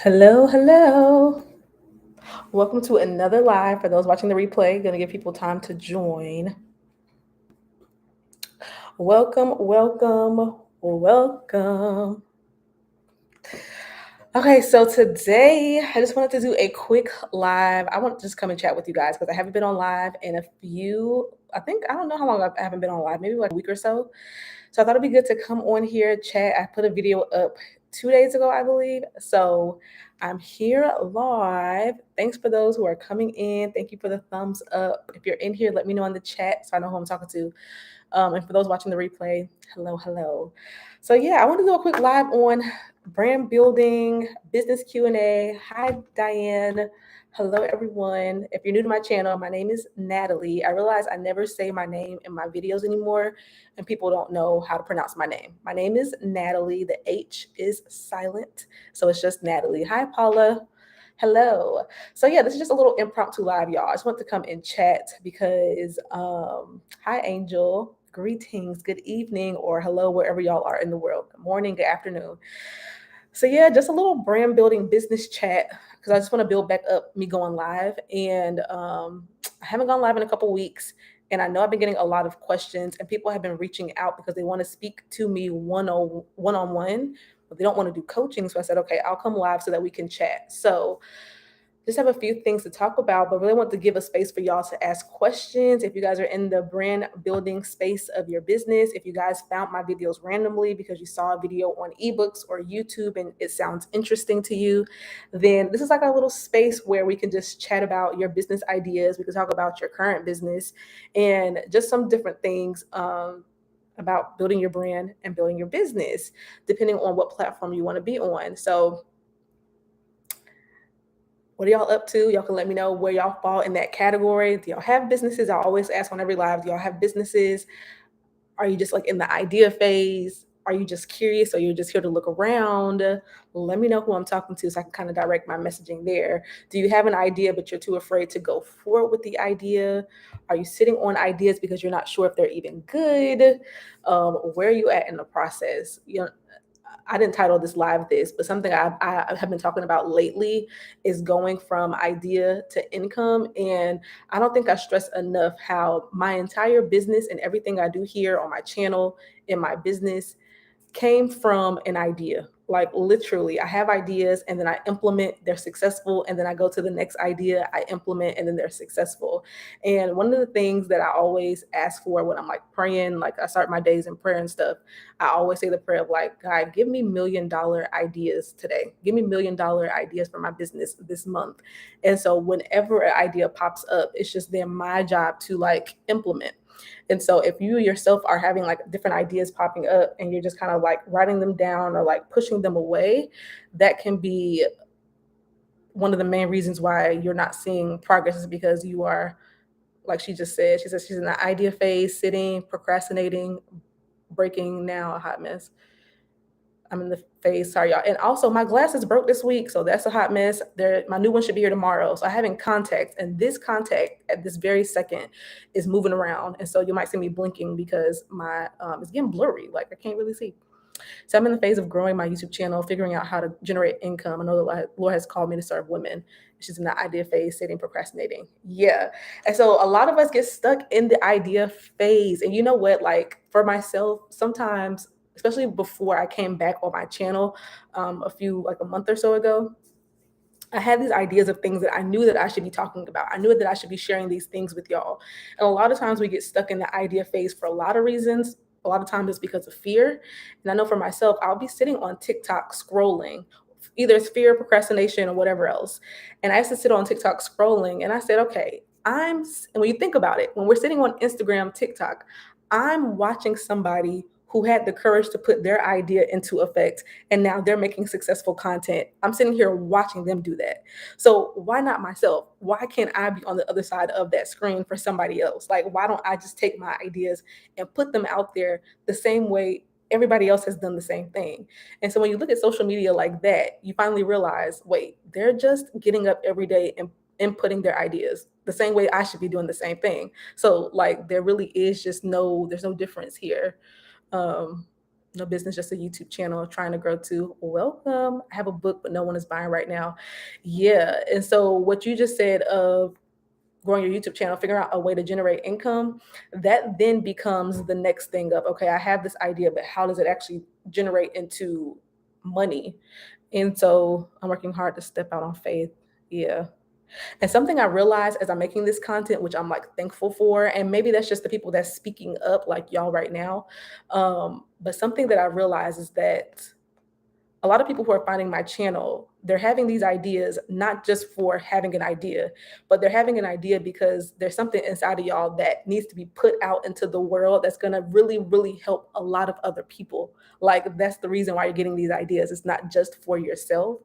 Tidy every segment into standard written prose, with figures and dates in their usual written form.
Hello, hello. Welcome to another live. For those watching the replay, gonna give people time to join. Welcome, welcome, welcome. Okay, so today I just wanted to do a quick live. I want to just come and chat with you guys because I haven't been on live in a few. I don't know how long I haven't been on live, maybe like a week or so. So I thought it'd be good to come on here, chat. I put a video up 2 days ago, I believe. So I'm here live. Thanks for those who are coming in. Thank you for the thumbs up. If you're in here, let me know in the chat so I know who I'm talking to. And for those watching the replay, hello, hello. So yeah, I want to do a quick live on brand building, business Q&A. Hi, Diane. Hello, everyone. If you're new to my channel, my name is Natalie. I realize I never say my name in my videos anymore, and people don't know how to pronounce my name. My name is Natalie. The H is silent, so it's just Natalie. Hi, Paula. Hello. So yeah, this is just a little impromptu live, y'all. I just want to come and chat because hi Angel. Greetings, good evening, or hello, wherever y'all are in the world. Good morning, good afternoon. So yeah, just a little brand building business chat because I just want to build back up me going live. And I haven't gone live in a couple weeks. And I know I've been getting a lot of questions, and people have been reaching out because they want to speak to me one on one, but they don't want to do coaching. So I said, okay, I'll come live so that we can chat. So just have a few things to talk about, but really want to give a space for y'all to ask questions. If you guys are in the brand building space of your business, if you guys found my videos randomly because you saw a video on ebooks or YouTube and it sounds interesting to you, then this is like a little space where we can just chat about your business ideas. We can talk about your current business and just some different things. About building your brand and building your business, depending on what platform you want to be on. So what are y'all up to? Y'all can let me know where y'all fall in that category. Do y'all have businesses? I always ask on every live, do y'all have businesses? Are you just like in the idea phase? Are you just curious or you're just here to look around? Let me know who I'm talking to so I can kind of direct my messaging there. Do you have an idea but you're too afraid to go forward with the idea? Are you sitting on ideas because you're not sure if they're even good? Where are you at in the process? I didn't title this live this, but something I have been talking about lately is going from idea to income. And I don't think I stress enough how my entire business and everything I do here on my channel, in my business, came from an idea. Like literally, I have ideas and then I implement, they're successful. And then I go to the next idea, I implement, and then they're successful. And one of the things that I always ask for when I'm like praying, like I start my days in prayer and stuff, I always say the prayer of like, God, give me $1 million ideas today. Give me $1 million ideas for my business this month. And so whenever an idea pops up, it's just then my job to like implement. And so if you yourself are having like different ideas popping up and you're just kind of like writing them down or like pushing them away, that can be one of the main reasons why you're not seeing progress is because you are, like she just said, she says she's in the idea phase, sitting, procrastinating, breaking now a hot mess. I'm in the phase. Sorry, y'all. And also, my glasses broke this week, so that's a hot mess. My new one should be here tomorrow. So I have in contacts, and this contact at this very second is moving around, and so you might see me blinking because my it's getting blurry. Like I can't really see. So I'm in the phase of growing my YouTube channel, figuring out how to generate income. I know the Lord has called me to serve women. She's in the idea phase, sitting, procrastinating. Yeah. And so a lot of us get stuck in the idea phase. And you know what? Like for myself, sometimes, especially before I came back on my channel like a month or so ago, I had these ideas of things that I knew that I should be talking about. I knew that I should be sharing these things with y'all. And a lot of times we get stuck in the idea phase for a lot of reasons. A lot of times it's because of fear. And I know for myself, I'll be sitting on TikTok scrolling. Either it's fear, procrastination, or whatever else. And I used to sit on TikTok scrolling and I said, okay, and when you think about it, when we're sitting on Instagram, TikTok, I'm watching somebody who had the courage to put their idea into effect and now they're making successful content. I'm sitting here watching them do that. So why not myself? Why can't I be on the other side of that screen for somebody else? Like, why don't I just take my ideas and put them out there the same way everybody else has done the same thing? And so when you look at social media like that, you finally realize, wait, they're just getting up every day and inputting their ideas the same way I should be doing the same thing. So like there really is just there's no difference here. Um, No business, just a YouTube channel trying to grow to welcome. I have a book, but no one is buying right now. Yeah. And so what you just said of growing your YouTube channel, figuring out a way to generate income, that then becomes the next thing of, okay, I have this idea, but how does it actually generate into money? And so I'm working hard to step out on faith. Yeah. And something I realized as I'm making this content, which I'm like thankful for, and maybe that's just the people that's speaking up like y'all right now. But something that I realize is that a lot of people who are finding my channel, they're having these ideas not just for having an idea, but they're having an idea because there's something inside of y'all that needs to be put out into the world that's going to really, really help a lot of other people. Like, that's the reason why you're getting these ideas. It's not just for yourself.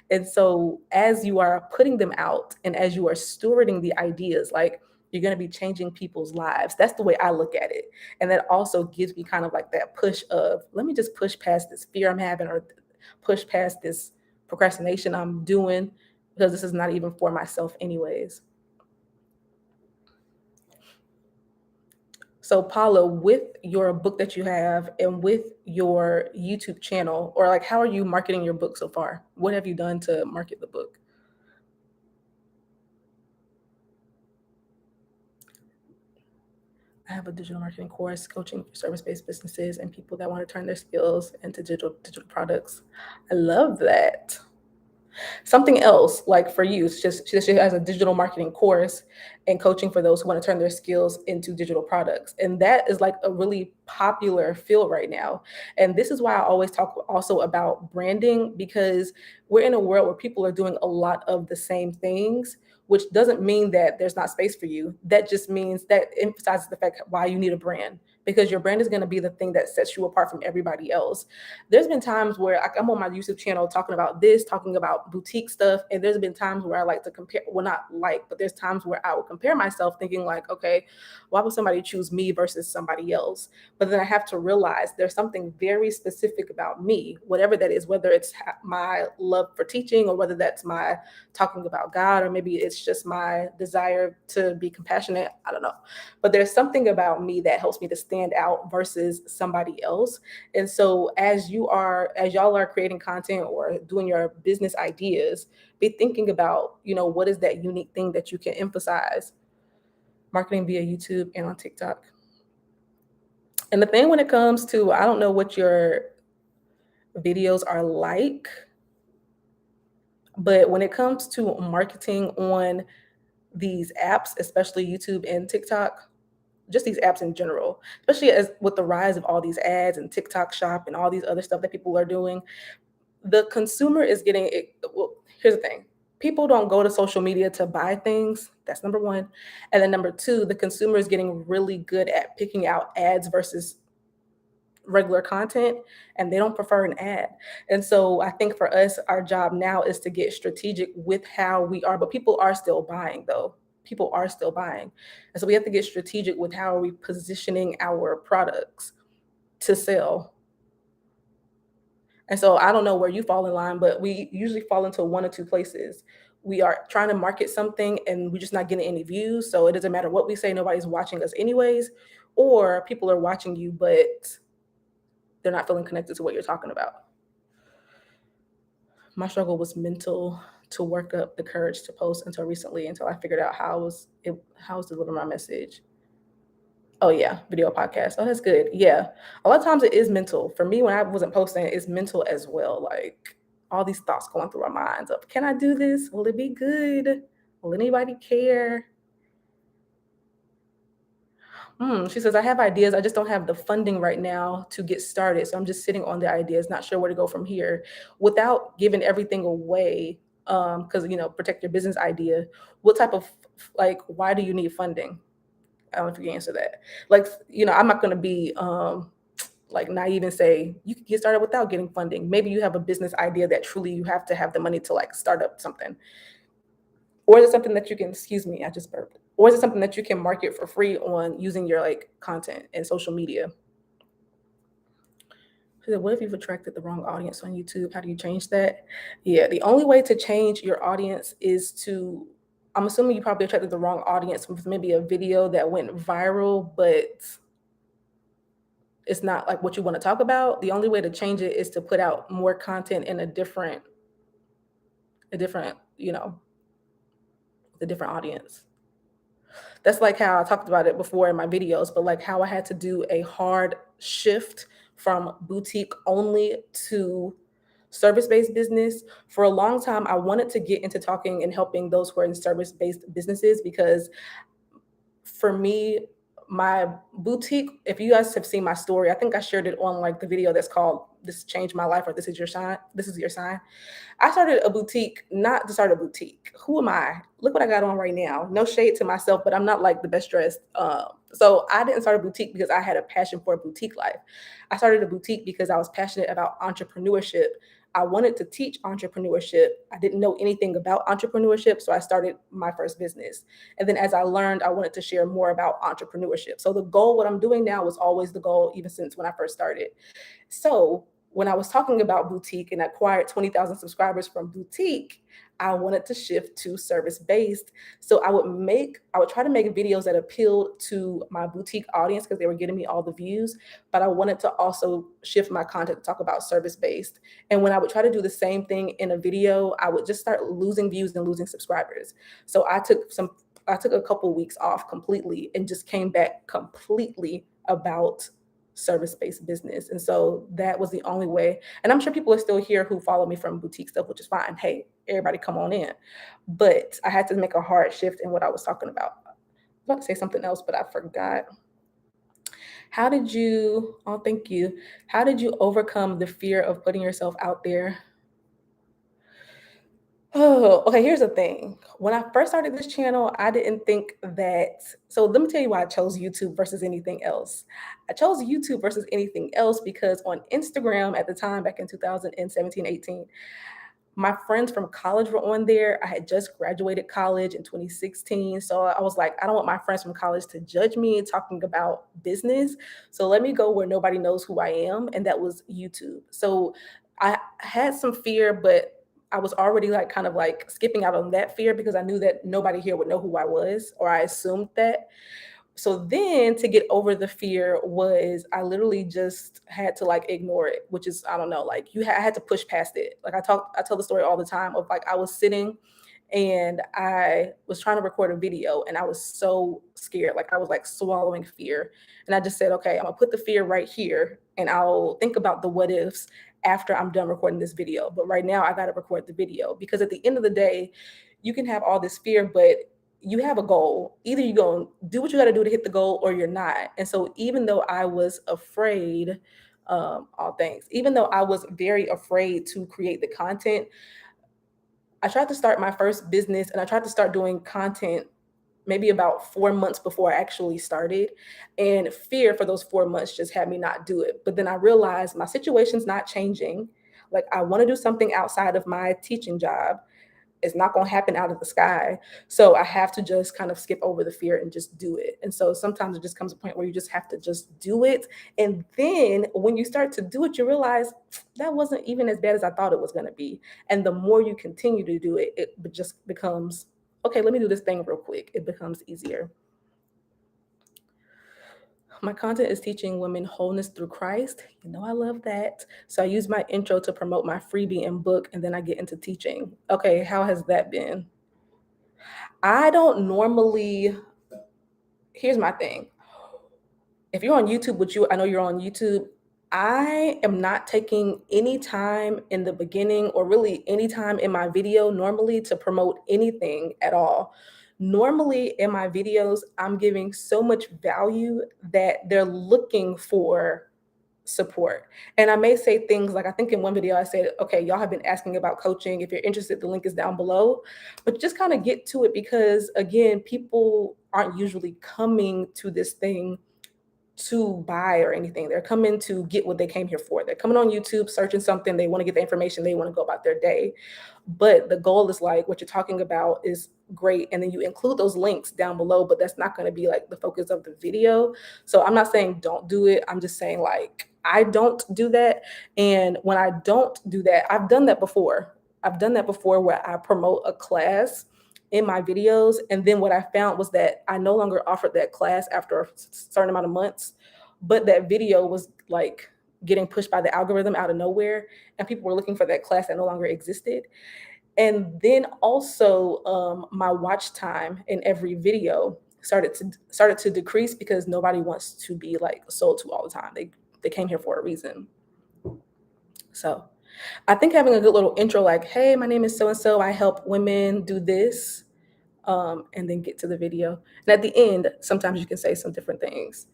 And so, as you are putting them out and as you are stewarding the ideas, like, you're going to be changing people's lives. That's the way I look at it. And that also gives me kind of like that push of, let me just push past this fear I'm having, or push past this procrastination I'm doing, because this is not even for myself, anyways. So, Paula, with your book that you have and with your YouTube channel, or like, how are you marketing your book so far? What have you done to market the book? I have a digital marketing course coaching for service-based businesses and people that want to turn their skills into digital products. I love that. Something else, like for you, it's just she has a digital marketing course and coaching for those who want to turn their skills into digital products. And that is like a really popular field right now. And this is why I always talk also about branding, because we're in a world where people are doing a lot of the same things, which doesn't mean that there's not space for you. That just means that emphasizes the fact why you need a brand, because your brand is going to be the thing that sets you apart from everybody else. There's been times where I'm on my YouTube channel talking about this, talking about boutique stuff, and there's been times where I like to compare, well, not like, but there's times where I would compare myself thinking like, okay, why would somebody choose me versus somebody else? But then I have to realize there's something very specific about me, whatever that is, whether it's my love for teaching, or whether that's my talking about God, or maybe it's just my desire to be compassionate. I don't know. But there's something about me that helps me to stand out versus somebody else. And so as y'all are creating content or doing your business ideas, be thinking about, what is that unique thing that you can emphasize. Marketing via YouTube and on TikTok. And the thing when it comes to, I don't know what your videos are like, but when it comes to marketing on these apps, especially YouTube and TikTok, just these apps in general, especially as with the rise of all these ads and TikTok Shop and all these other stuff that people are doing, the consumer is getting it. Well, here's the thing. People don't go to social media to buy things. That's number one. And then number two, the consumer is getting really good at picking out ads versus regular content, and they don't prefer an ad. And so I think for us, our job now is to get strategic with how we are, but people are still buying though. People are still buying. And so we have to get strategic with how are we positioning our products to sell. And so I don't know where you fall in line, but we usually fall into one or two places. We are trying to market something and we're just not getting any views. So it doesn't matter what we say, nobody's watching us anyways. Or people are watching you, but they're not feeling connected to what you're talking about. My struggle was mental to work up the courage to post until recently, until I figured out how I was delivering my message. Oh yeah, video podcast. Oh, that's good. Yeah. A lot of times it is mental. For me, when I wasn't posting, it's mental as well. Like all these thoughts going through our minds of, can I do this? Will it be good? Will anybody care? She says, I have ideas. I just don't have the funding right now to get started. So I'm just sitting on the ideas, not sure where to go from here without giving everything away. Because, protect your business idea. What type of, like, why do you need funding? I don't know if you can answer that. Like, I'm not going to be like naive and say you can get started without getting funding. Maybe you have a business idea that truly you have to have the money to like start up something. Or is it something that you can, excuse me, I just burped. Or is it something that you can market for free on using your like content and social media? She said, what if you've attracted the wrong audience on YouTube? How do you change that? Yeah, the only way to change your audience is to, I'm assuming you probably attracted the wrong audience with maybe a video that went viral, but it's not like what you want to talk about, the only way to change it is to put out more content in a different, the different audience. That's like how I talked about it before in my videos, but like how I had to do a hard shift from boutique only to service-based business. For a long time, I wanted to get into talking and helping those who are in service-based businesses because for me, my boutique, if you guys have seen my story, I think I shared it on like the video that's called This Changed My Life or This Is Your Sign. This is your sign. I started a boutique, not to start a boutique. Who am I? Look what I got on right now. No shade to myself, but I'm not like the best dressed. So I didn't start a boutique because I had a passion for a boutique life. I started a boutique because I was passionate about entrepreneurship. I wanted to teach entrepreneurship. I didn't know anything about entrepreneurship, so I started my first business. And then as I learned, I wanted to share more about entrepreneurship. So the goal, what I'm doing now, was always the goal, even since when I first started. So when I was talking about boutique and acquired 20,000 subscribers from boutique, I wanted to shift to service based. So I would try to make videos that appealed to my boutique audience because they were getting me all the views, but I wanted to also shift my content to talk about service based. And when I would try to do the same thing in a video, I would just start losing views and losing subscribers. So I took a couple weeks off completely and just came back completely about service-based business. And so that was the only way. And I'm sure people are still here who follow me from boutique stuff, which is fine. Hey, everybody come on in. But I had to make a hard shift in what I was talking about. I was about to say something else, but I forgot. How did you, oh, thank you. How did you overcome the fear of putting yourself out there? Oh, okay. Here's the thing. When I first started this channel, I didn't think that. So let me tell you why I chose YouTube versus anything else. I chose YouTube versus anything else because on Instagram at the time, back in 2017, 18, my friends from college were on there. I had just graduated college in 2016. So I was like, I don't want my friends from college to judge me talking about business. So let me go where nobody knows who I am. And that was YouTube. So I had some fear, but I was already like kind of like skipping out on that fear because I knew that nobody here would know who I was, or I assumed that. So then to get over the fear was I literally just had to like ignore it, which is, I don't know, like I had to push past it. Like I tell the story all the time of like I was sitting and I was trying to record a video and I was so scared. Like I was like swallowing fear. And I just said, okay, I'm gonna put the fear right here and I'll think about the what ifs after I'm done recording this video. But right now I gotta record the video because at the end of the day, you can have all this fear, but you have a goal. Either you're going to do what you got to do to hit the goal or you're not. And so even though I was afraid, all things, even though I was very afraid to create the content, I tried to start my first business and I tried to start doing content maybe about 4 months before I actually started. And fear for those 4 months just had me not do it. But then I realized my situation's not changing. Like I want to do something outside of my teaching job. It's not going to happen out of the sky. So I have to just kind of skip over the fear and just do it. And so sometimes it just comes a point where you just have to just do it. And then when you start to do it, you realize that wasn't even as bad as I thought it was going to be. And the more you continue to do it, it just becomes, okay, let me do this thing real quick. It becomes easier. My content is teaching women wholeness through Christ. You know, I love that. So I use my intro to promote my freebie and book, and then I get into teaching. Okay, how has that been? I don't normally, here's my thing. If you're on YouTube, which I know you're on YouTube, I am not taking any time in the beginning or really any time in my video normally to promote anything at all. Normally in my videos, I'm giving so much value that they're looking for support. And I may say things like, I think in one video I said, okay, y'all have been asking about coaching. If you're interested, the link is down below. But just kind of get to it because, again, people aren't usually coming to this thing to buy or anything. They're coming to get what they came here for. They're coming on YouTube, searching something. They want to get the information. They want to go about their day. But the goal is like what you're talking about is great. And then you include those links down below, but that's not going to be like the focus of the video. So I'm not saying don't do it. I'm just saying like, I don't do that. And when I don't do that, I've done that before. I've done that before where I promote a class in my videos. And then what I found was that I no longer offered that class after a certain amount of months. but that video was like getting pushed by the algorithm out of nowhere, and people were looking for that class that no longer existed. And then also, my watch time in every video started to decrease because nobody wants to be like sold to all the time. They came here for a reason. So I think having a good little intro, like, "Hey, my name is so and so. I help women do this," and then get to the video. And at the end, sometimes you can say some different things.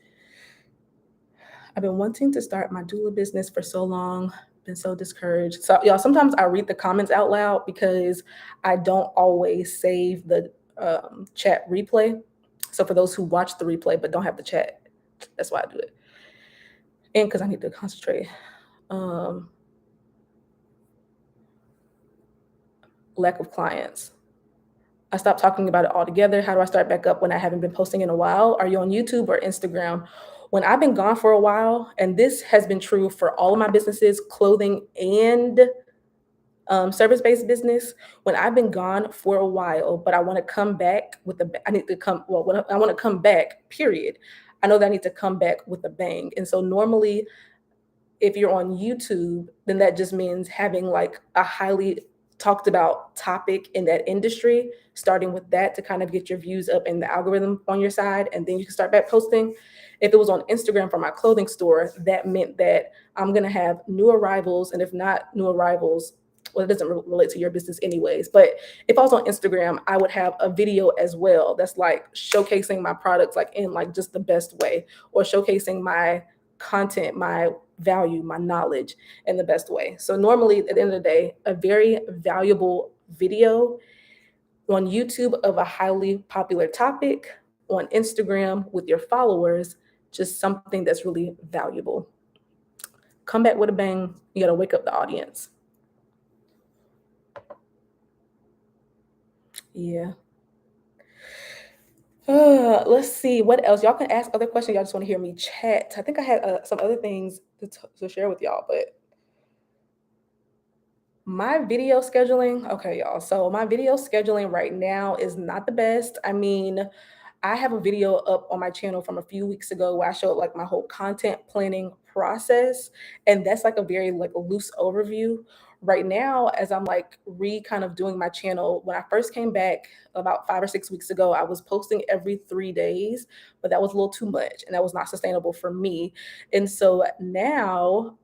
I've been wanting to start my doula business for so long, been so discouraged. So, y'all, sometimes I read the comments out loud because I don't always save the chat replay. So, for those who watch the replay but don't have the chat, that's why I do it. And because I need to concentrate. Um, Lack of clients. I stopped talking about it altogether. How do I start back up when I haven't been posting in a while? Are you on YouTube or Instagram? When I've been gone for a while, and this has been true for all of my businesses, clothing and service-based business, when I've been gone for a while, but I want to come back with I need to come, well, when I want to come back, period. I know that I need to come back with a bang. And so normally, if you're on YouTube, then that just means having like a highly talked about topic in that industry, starting with that to kind of get your views up in the algorithm on your side, and then you can start back posting. If it was on Instagram for my clothing store, that meant that I'm gonna have new arrivals, and if not new arrivals, well, it doesn't relate to your business anyways. But if I was on Instagram, I would have a video as well that's like showcasing my products, like in like just the best way, or showcasing my content, my value, my knowledge in the best way. So normally at the end of the day, a very valuable video on YouTube of a highly popular topic, on Instagram with your followers, just something that's really valuable. Come back with a bang. You got to wake up the audience. Yeah. Let's see what else. Y'all can ask other questions. Y'all just want to hear me chat. I think I had some other things to share with y'all, but my video scheduling, okay, y'all. So my video scheduling right now is not the best. I mean, I have a video up on my channel from a few weeks ago where I showed like my whole content planning process, and that's like a very like loose overview. Right now, as I'm like kind of doing my channel, when I first came back about 5 or 6 weeks ago, I was posting every 3 days, but that was a little too much and that was not sustainable for me. And so now,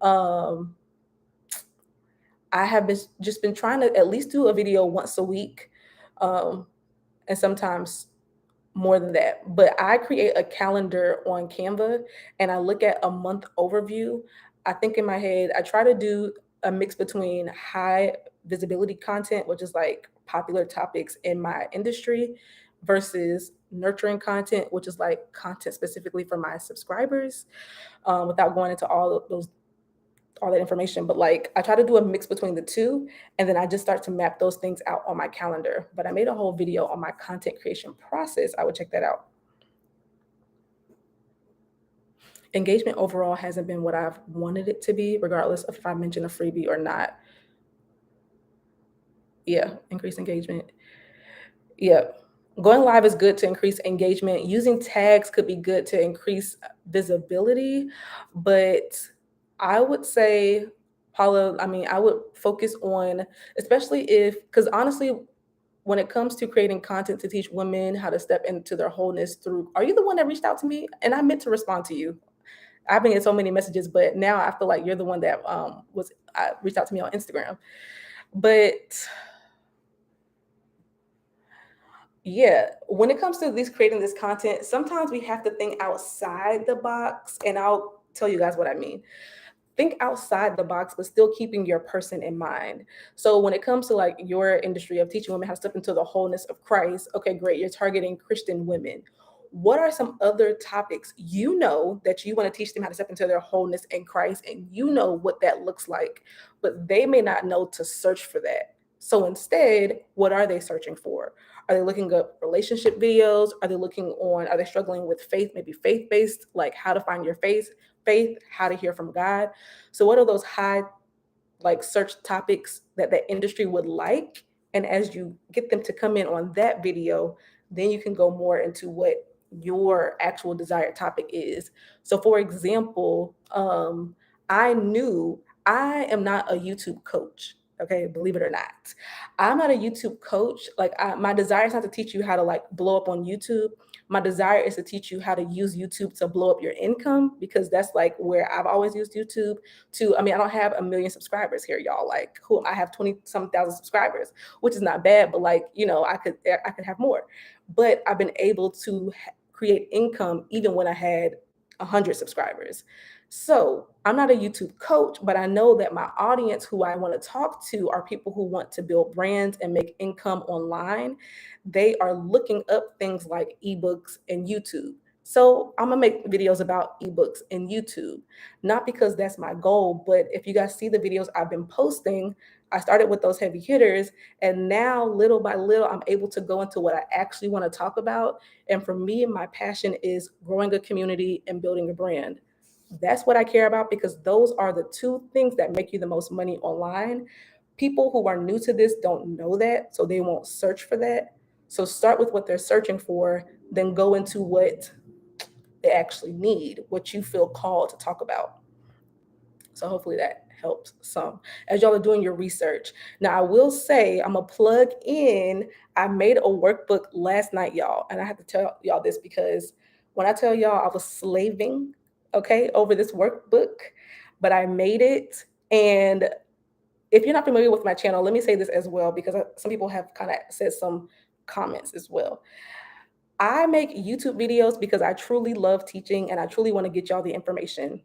I have just been trying to at least do a video once a week, um, and sometimes more than that. But I create a calendar on Canva and I look at a month overview. I think in my head, I try to do a mix between high visibility content, which is like popular topics in my industry, versus nurturing content, which is like content specifically for my subscribers, without going into all that information. But like I try to do a mix between the two, and then I just start to map those things out on my calendar. But I made a whole video on my content creation process. I would check that out. Engagement overall hasn't been what I've wanted it to be, regardless of if I mention a freebie or not. Yeah, increase engagement. Yeah. Going live is good to increase engagement. Using tags could be good to increase visibility, but I would say, Paula, I mean, I would focus on, especially because honestly, when it comes to creating content to teach women how to step into their wholeness through, are you the one that reached out to me? And I meant to respond to you. I've been getting so many messages, but now I feel like you're the one that reached out to me on Instagram. But yeah, when it comes to this creating this content, sometimes we have to think outside the box, and I'll tell you guys what I mean. Think outside the box, but still keeping your person in mind. So when it comes to like your industry of teaching women how to step into the wholeness of Christ, okay, great, you're targeting Christian women. What are some other topics you know that you want to teach them how to step into their wholeness in Christ, and you know what that looks like, but they may not know to search for that. So instead, what are they searching for? Are they looking up relationship videos? Are they struggling with faith, maybe faith-based, like how to find your faith, how to hear from God? So what are those high like search topics that the industry would like? And as you get them to come in on that video, then you can go more into what your actual desired topic is. So, for example, I knew I am not a YouTube coach. Okay, believe it or not, I'm not a YouTube coach. Like, my desire is not to teach you how to like blow up on YouTube. My desire is to teach you how to use YouTube to blow up your income, because that's like where I've always used YouTube to. I mean, I don't have a million subscribers here, y'all. Like, who I have 20 some thousand subscribers, which is not bad, but like, I could have more. But I've been able to create income even when I had 100 subscribers. So I'm not a YouTube coach, but I know that my audience who I want to talk to are people who want to build brands and make income online. They are looking up things like ebooks and YouTube. So I'm gonna make videos about ebooks and YouTube, not because that's my goal, but if you guys see the videos I've been posting, I started with those heavy hitters, and now little by little, I'm able to go into what I actually want to talk about. And for me, my passion is growing a community and building a brand. That's what I care about, because those are the two things that make you the most money online. People who are new to this don't know that, so they won't search for that. So start with what they're searching for, then go into what they actually need, what you feel called to talk about. So hopefully that helps some as y'all are doing your research. Now, I will say, I'm gonna plug in. I made a workbook last night, y'all, and I have to tell y'all this because when I tell y'all I was slaving, okay, over this workbook, but I made it. And if you're not familiar with my channel, let me say this as well, because some people have kind of said some comments as well. I make YouTube videos because I truly love teaching and I truly want to get y'all the information.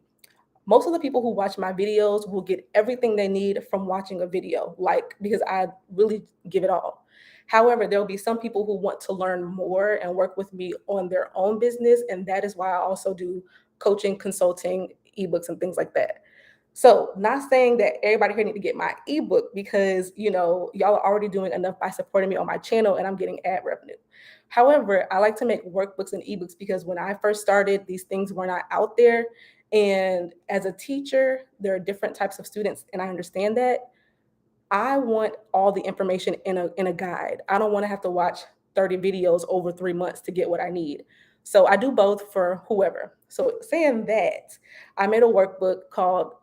Most of the people who watch my videos will get everything they need from watching a video, like, because I really give it all. However, there will be some people who want to learn more and work with me on their own business. And that is why I also do coaching, consulting, ebooks, and things like that. So, not saying that everybody here need to get my ebook, because y'all are already doing enough by supporting me on my channel and I'm getting ad revenue. However, I like to make workbooks and ebooks because when I first started, these things were not out there. And as a teacher, there are different types of students, and I understand that. I want all the information in a guide. I don't want to have to watch 30 videos over 3 months to get what I need. So I do both for whoever. So saying that, I made a workbook called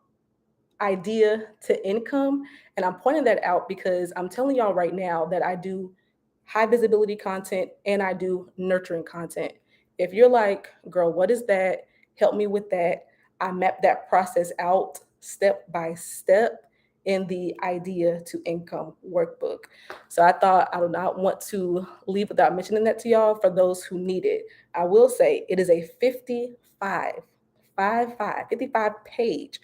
Idea to Income. And I'm pointing that out because I'm telling y'all right now that I do high visibility content and I do nurturing content. If you're like, girl, what is that? Help me with that. I map that process out step by step in the Idea to Income workbook. So I thought I would not want to leave without mentioning that to y'all for those who need it. I will say it is a 55 page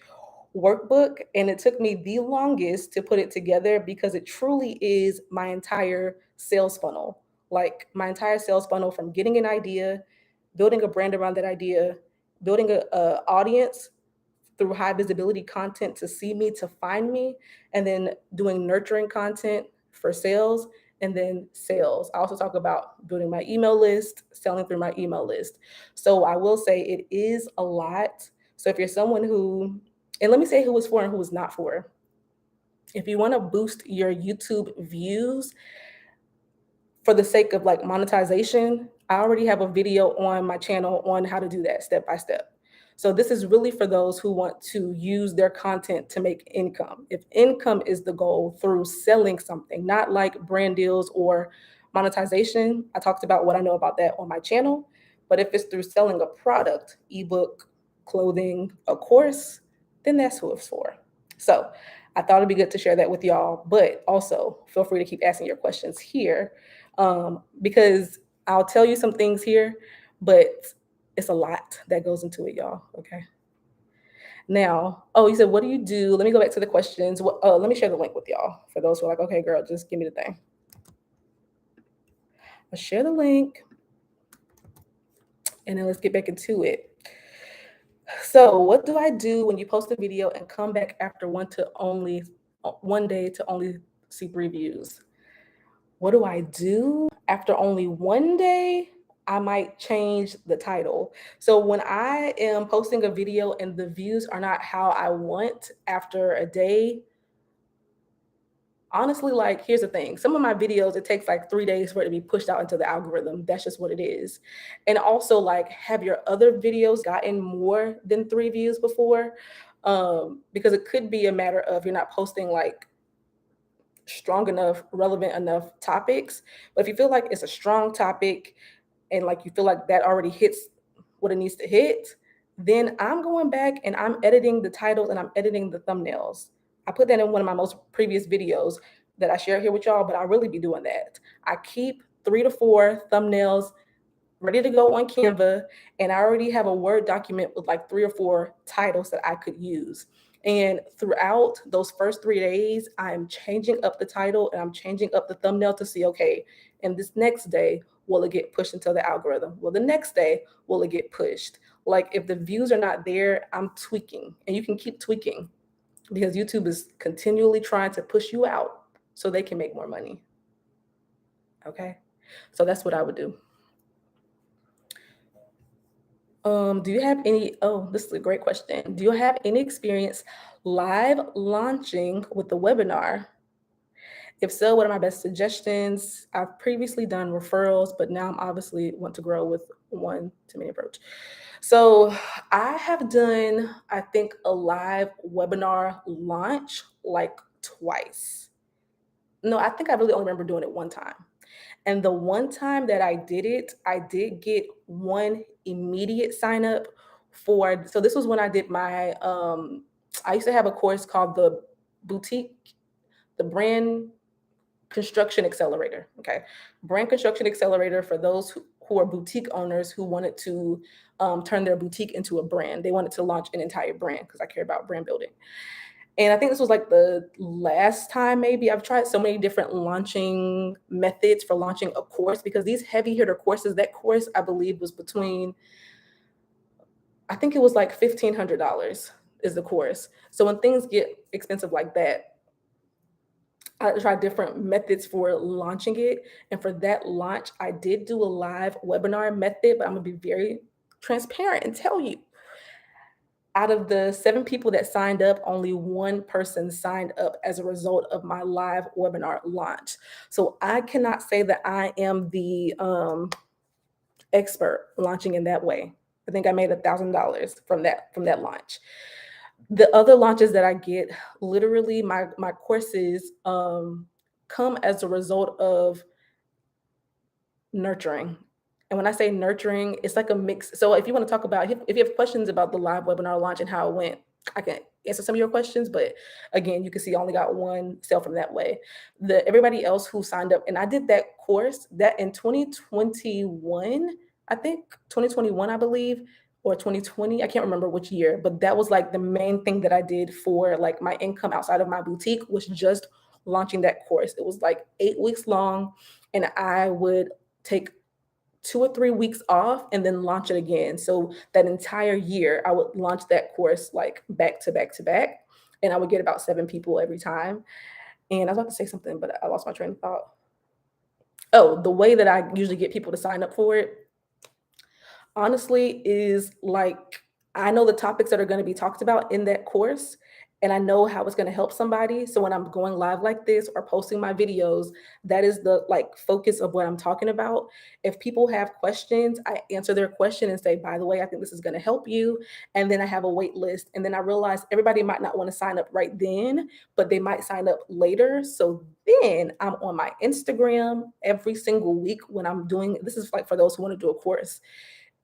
workbook, and it took me the longest to put it together because it truly is my entire sales funnel. Like, my entire sales funnel, from getting an idea, building a brand around that idea, building a audience through high visibility content to see me, to find me, and then doing nurturing content for sales, and then sales. I also talk about building my email list, selling through my email list. So I will say it is a lot. So if you're someone who, and let me say who is for and who is not for. If you want to boost your YouTube views for the sake of like monetization, I already have a video on my channel on how to do that step by step. So this is really for those who want to use their content to make income. If income is the goal through selling something, not like brand deals or monetization, I talked about what I know about that on my channel. But if it's through selling a product, ebook, clothing, a course, then that's who it's for. So I thought it'd be good to share that with y'all, but also feel free to keep asking your questions here, because I'll tell you some things here, but it's a lot that goes into it, y'all. Okay. Now, oh, you said, what do you do? Let me go back to the questions. Let me share the link with y'all for those who are like, okay, girl, just give me the thing. I'll share the link and then let's get back into it. So, what do I do when you post a video and come back after one day to only see 3 views? What do I do after only one day? I might change the title. So when I am posting a video and the views are not how I want after a day, honestly, like, here's the thing. Some of my videos, it takes like 3 days for it to be pushed out into the algorithm. That's just what it is. And also, like, have your other videos gotten more than 3 views before? Because it could be a matter of you're not posting like strong enough, relevant enough topics. But if you feel like it's a strong topic and like you feel like that already hits what it needs to hit, then I'm going back and I'm editing the titles and I'm editing the thumbnails. I put that in one of my most previous videos that I share here with y'all, but I really be doing that. I keep 3 to 4 thumbnails ready to go on Canva, and I already have a Word document with like 3 or 4 titles that I could use. And throughout those first 3 days, I'm changing up the title and I'm changing up the thumbnail to see, okay, and this next day, will it get pushed into the algorithm? Well, the next day, will it get pushed? Like if the views are not there, I'm tweaking, and you can keep tweaking because YouTube is continually trying to push you out so they can make more money. Okay. So that's what I would do. Do you have any oh, this is a great question. Do you have any experience live launching with the webinar? If so, what are my best suggestions? I've previously done referrals, but now I'm obviously want to grow with one-to-many approach. So I have done, I think, a live webinar launch like twice. No, I think I really only remember doing it one time. And the one time that I did it, I did get one immediate sign up for, so this was when I did my I used to have a course called boutique, the brand construction accelerator. Okay. Brand construction accelerator for those who are boutique owners who wanted to turn their boutique into a brand. They wanted to launch an entire brand because I care about brand building. And I think this was like the last time maybe. I've tried so many different launching methods for launching a course because these heavy hitter courses, that course I believe was between, I think it was like $1,500 is the course. So when things get expensive like that, I tried different methods for launching it. And for that launch, I did do a live webinar method, but I'm gonna be very transparent and tell you, out of the 7 people that signed up, only 1 person signed up as a result of my live webinar launch. So I cannot say that I am the expert launching in that way. I think I made $1,000 from that launch. The other launches that I get, literally my courses come as a result of nurturing. And when I say nurturing, it's like a mix. So if you want to talk about, if you have questions about the live webinar launch and how it went, I can answer some of your questions. But again, you can see I only got one sale from that way. Everybody else who signed up, and I did that course that in 2021, I think 2021, I believe, or 2020, I can't remember which year, but that was like the main thing that I did for like my income outside of my boutique was just launching that course. It was like 8 weeks long, and I would take 2 or 3 weeks off and then launch it again. So that entire year, I would launch that course like back to back to back, and I would get about 7 people every time. And I was about to say something, but I lost my train of thought. Oh, the way that I usually get people to sign up for it, honestly, is like I know the topics that are going to be talked about in that course, and I know how it's going to help somebody. So when I'm going live like this or posting my videos, that is the like focus of what I'm talking about. If people have questions, I answer their question and say, by the way, I think this is going to help you. And then I have a wait list. And then I realize everybody might not want to sign up right then, but they might sign up later. So then I'm on my Instagram every single week when I'm doing this is like for those who want to do a course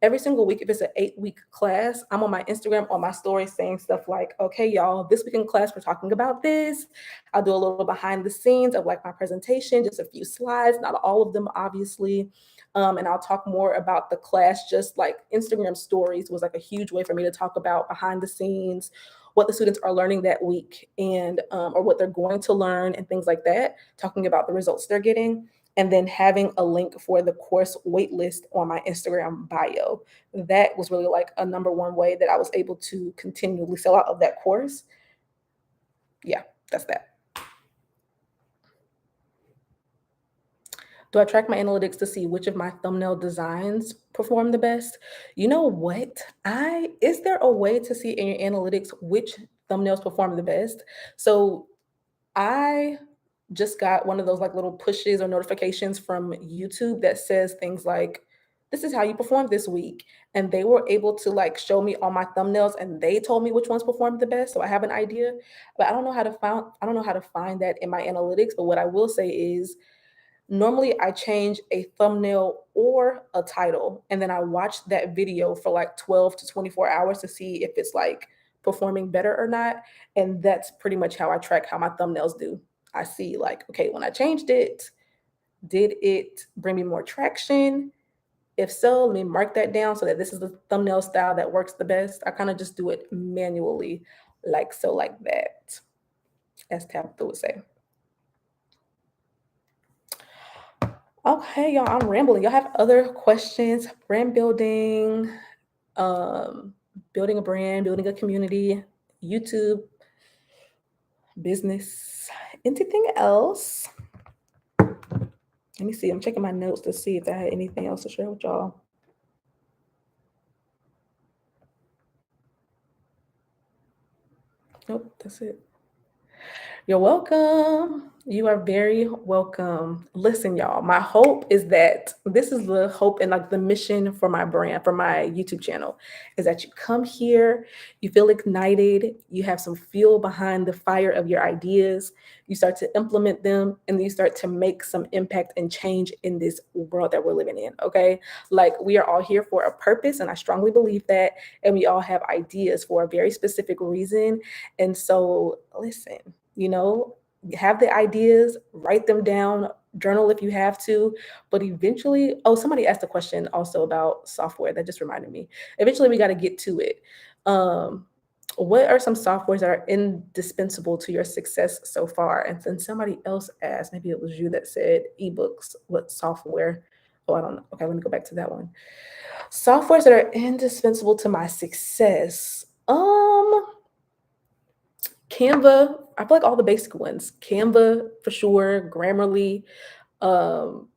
every single week. If it's an 8 week class, I'm on my Instagram on my story saying stuff like, okay, y'all, this week in class, we're talking about this. I'll do a little behind the scenes of like my presentation, just a few slides, not all of them, obviously. And I'll talk more about the class. Just like Instagram stories was like a huge way for me to talk about behind the scenes, what the students are learning that week, and or what they're going to learn and things like that, talking about the results they're getting, and then having a link for the course waitlist on my Instagram bio. That was really like a number one way that I was able to continually sell out of that course. Yeah, that's that. Do I track my analytics to see which of my thumbnail designs perform the best? You know what? I Is there a way to see in your analytics which thumbnails perform the best? So I just got one of those like little pushes or notifications from YouTube that says things like, this is how you performed this week. And they were able to like show me all my thumbnails and they told me which ones performed the best. So I have an idea, but I don't know how to find that in my analytics. But what I will say is normally I change a thumbnail or a title and then I watch that video for like 12 to 24 hours to see if it's like performing better or not. And that's pretty much how I track how my thumbnails do. I see like, okay, when I changed it, did it bring me more traction? If so, let me mark that down so that this is the thumbnail style that works the best. I kind of just do it manually, like so, like that, as Tabitha would say. Okay, y'all, I'm rambling. Y'all have other questions? Brand building, um, building a brand, building a community, YouTube, business, anything else? Let me see. I'm checking my notes to see if I had anything else to share with y'all. Nope, that's it. You're welcome. You are very welcome. Listen, y'all, my hope is that this is the hope and like the mission for my brand, for my YouTube channel, is that you come here, you feel ignited, you have some fuel behind the fire of your ideas, you start to implement them, and then you start to make some impact and change in this world that we're living in. Okay. Like we are all here for a purpose, and I strongly believe that. And we all have ideas for a very specific reason. And so, listen, you know, have the ideas, write them down, journal if you have to. But eventually, oh, somebody asked a question also about software. That just reminded me. Eventually, we got to get to it. Um, what are some softwares that are indispensable to your success so far? And then somebody else asked, maybe it was you that said ebooks, what software? Oh, I don't know. Okay, let me go back to that one. Softwares that are indispensable to my success. Canva, I feel like all the basic ones. Canva for sure, Grammarly, um,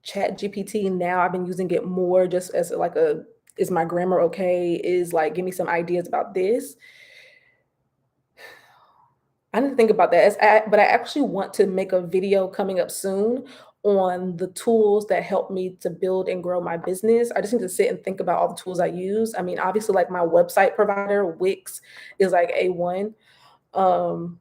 Chat GPT. Now I've been using it more just as like a, is my grammar okay? Is like, give me some ideas about this. I need to think about that. But I actually want to make a video coming up soon on the tools that help me to build and grow my business. I just need to sit and think about all the tools I use. I mean, obviously, like my website provider, Wix, is like A1. Um,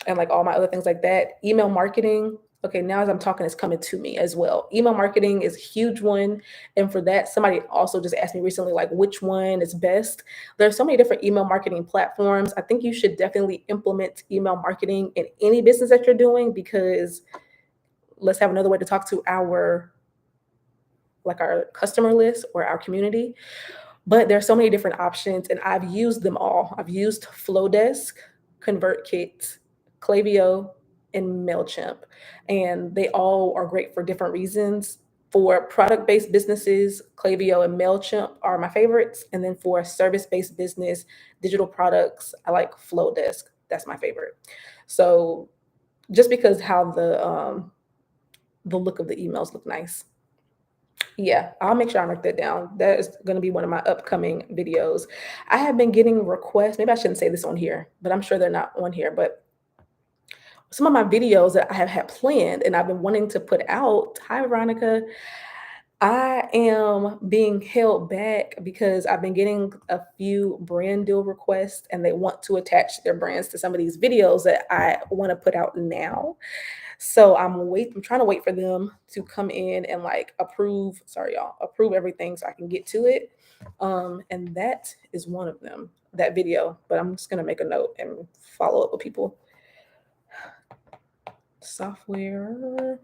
and like all my other things like that. Email marketing. Okay, now as I'm talking, it's coming to me as well. Email marketing is a huge one. And for that, somebody also just asked me recently, like, which one is best? There's so many different email marketing platforms. I think you should definitely implement email marketing in any business that you're doing, because let's have another way to talk to our customer list or our community. But there are so many different options, and I've used them all. I've used Flowdesk, ConvertKit, Klaviyo, and MailChimp. And they all are great for different reasons. For product-based businesses, Klaviyo and MailChimp are my favorites. And then for service-based business, digital products, I like Flowdesk. That's my favorite. So just because how the look of the emails look nice. Yeah, I'll make sure I mark that down. That is going to be one of my upcoming videos. I have been getting requests. Maybe I shouldn't say this on here, but I'm sure they're not on here. But some of my videos that I have had planned and I've been wanting to put out. Hi, Veronica. I am being held back because I've been getting a few brand deal requests and they want to attach their brands to some of these videos that I want to put out now. So I'm trying to wait for them to come in and like approve, sorry y'all, approve everything so I can get to it. And that is one of them, that video. But I'm just gonna make a note and follow up with people. Software.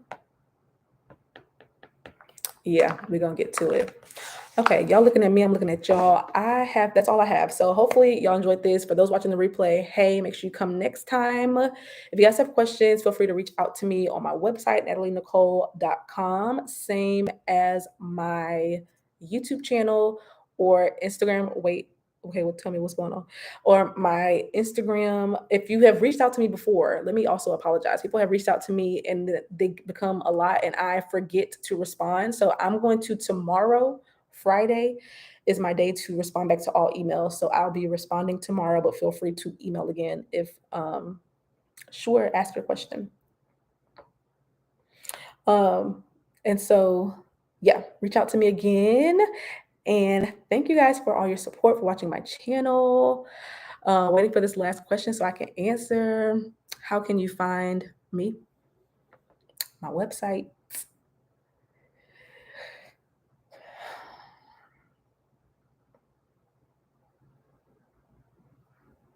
Yeah, we're gonna get to it. Okay, y'all looking at me, I'm looking at y'all. That's all I have. So hopefully y'all enjoyed this. For those watching the replay, hey, make sure you come next time. If you guys have questions, feel free to reach out to me on my website, natalienicole.com, same as my YouTube channel or Instagram. Wait, okay, well, tell me what's going on. Or my Instagram. If you have reached out to me before, let me also apologize. People have reached out to me and they become a lot and I forget to respond. So I'm going to tomorrow, Friday, is my day to respond back to all emails. So I'll be responding tomorrow, but feel free to email again if sure, ask your question. Um, and so, yeah, reach out to me again. And thank you guys for all your support for watching my channel. Waiting for this last question so I can answer. How can you find me? My website.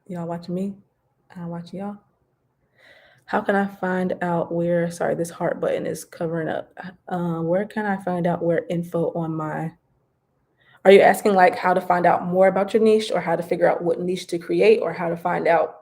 Y'all watching me? I watch y'all. How can I find out where, sorry, this heart button is covering up. Where can I find out where info on my, are you asking like how to find out more about your niche or how to figure out what niche to create or how to find out?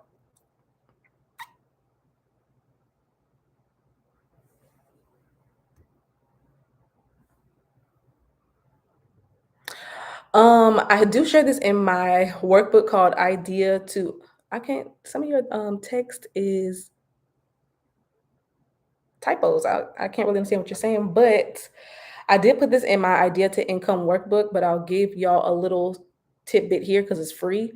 I do share this in my workbook called Idea to, I can't, some of your text is typos. I can't really understand what you're saying, but I did put this in my Idea to Income workbook, but I'll give y'all a little tidbit here because it's free.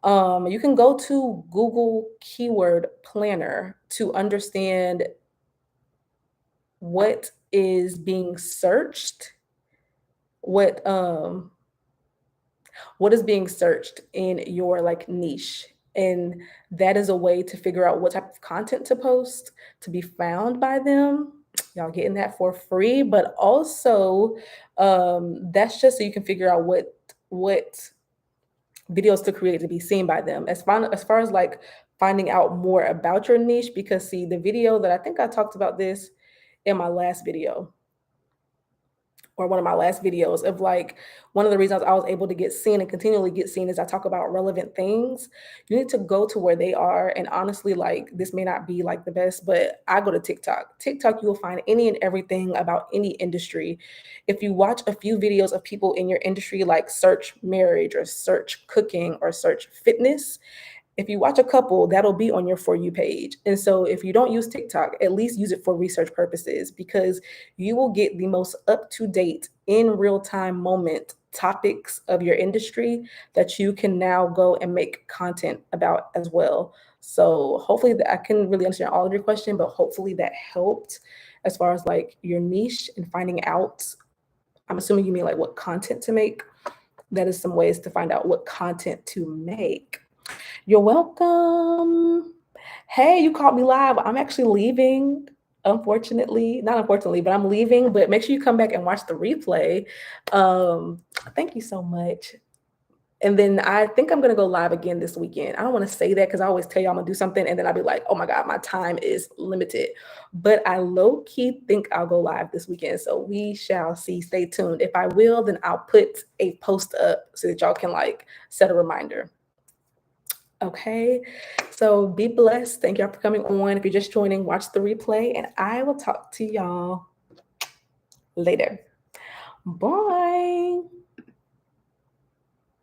You can go to Google Keyword Planner to understand what is being searched, what what is being searched in your like niche. And that is a way to figure out what type of content to post to be found by them. Y'all getting that for free, but also that's just so you can figure out what videos to create to be seen by them. As far as like finding out more about your niche, because see the video that I think I talked about this in my last video or one of my last videos of like one of the reasons I was able to get seen and continually get seen is I talk about relevant things. You need to go to where they are. And honestly, like this may not be like the best, but I go to TikTok. TikTok, you will find any and everything about any industry. If you watch a few videos of people in your industry, like search marriage or search cooking or search fitness, if you watch a couple, that'll be on your For You page. And so if you don't use TikTok, at least use it for research purposes because you will get the most up to date, in real time moment topics of your industry that you can now go and make content about as well. So hopefully that I can really understand all of your question, but hopefully that helped as far as like your niche and finding out. I'm assuming you mean like what content to make. That is some ways to find out what content to make. You're welcome. Hey, you caught me live. I'm actually leaving, unfortunately. Not unfortunately, but I'm leaving. But make sure you come back and watch the replay. Thank you so much. And then I think I'm gonna go live again this weekend. I don't want to say that because I always tell you I'm gonna do something, and then I'll be like, oh my God, my time is limited. But I low-key think I'll go live this weekend. So we shall see. Stay tuned. If I will, then I'll put a post up so that y'all can like set a reminder. Okay, so be blessed. Thank y'all for coming on. If you're just joining, watch the replay, and I will talk to y'all later. Bye.